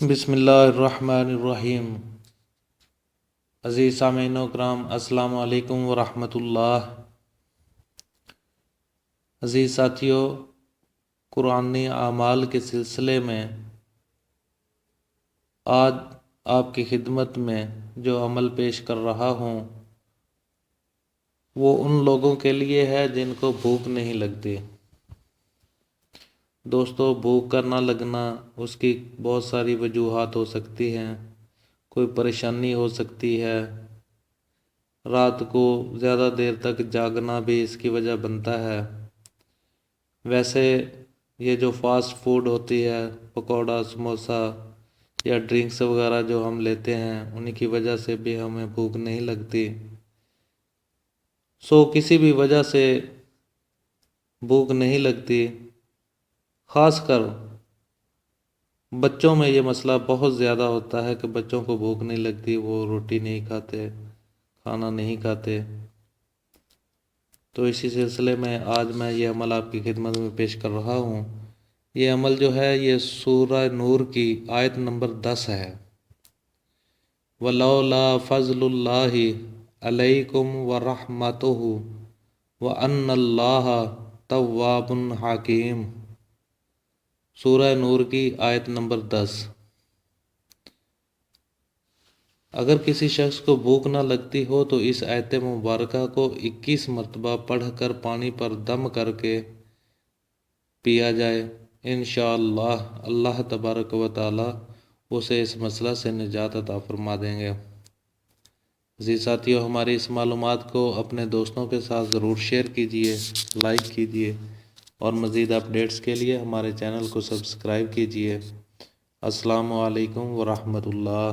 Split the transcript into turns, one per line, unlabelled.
بسم اللہ الرحمن الرحیم۔ عزیز سامعین و کرام، السلام علیکم ورحمۃ اللہ۔ عزیز ساتھیو، قرآنی اعمال کے سلسلے میں آج آپ کی خدمت میں جو عمل پیش کر رہا ہوں وہ ان لوگوں کے لیے ہے جن کو بھوک نہیں لگتی۔ دوستو، بھوک کا نہ لگنا اس کی بہت ساری وجوہات ہو سکتی ہیں۔ کوئی پریشانی ہو سکتی ہے، رات کو زیادہ دیر تک جاگنا بھی اس کی وجہ بنتا ہے۔ ویسے یہ جو فاسٹ فوڈ ہوتی ہے، پکوڑا، سموسا یا ڈرنکس وغیرہ جو ہم لیتے ہیں، انہی کی وجہ سے بھی ہمیں بھوک نہیں لگتی۔ کسی بھی وجہ سے بھوک نہیں لگتی۔ خاص کر بچوں میں یہ مسئلہ بہت زیادہ ہوتا ہے کہ بچوں کو بھوک نہیں لگتی، وہ روٹی نہیں کھاتے، کھانا نہیں کھاتے۔ تو اسی سلسلے میں آج میں یہ عمل آپ کی خدمت میں پیش کر رہا ہوں۔ یہ عمل جو ہے یہ سورہ نور کی آیت نمبر 10 ہے۔ وَلَوْلَا فَضْلُ اللَّهِ عَلَيْكُمْ وَرَحْمَتُهُ وَأَنَّ اللَّهَ تَوَّابٌ حَکِیمٌ۔ سورہ نور کی آیت نمبر 10۔ اگر کسی شخص کو بھوک نہ لگتی ہو تو اس آیت مبارکہ کو 21 مرتبہ پڑھ کر پانی پر دم کر کے پیا جائے، انشاءاللہ اللہ تبارک و تعالی اسے اس مسئلہ سے نجات عطا فرما دیں گے۔ عزیز ساتھیو، ہماری اس معلومات کو اپنے دوستوں کے ساتھ ضرور شیئر کیجئے، لائک کیجئے، اور مزید اپڈیٹس کے لیے ہمارے چینل کو سبسکرائب کیجئے۔ السلام علیکم ورحمۃ اللہ۔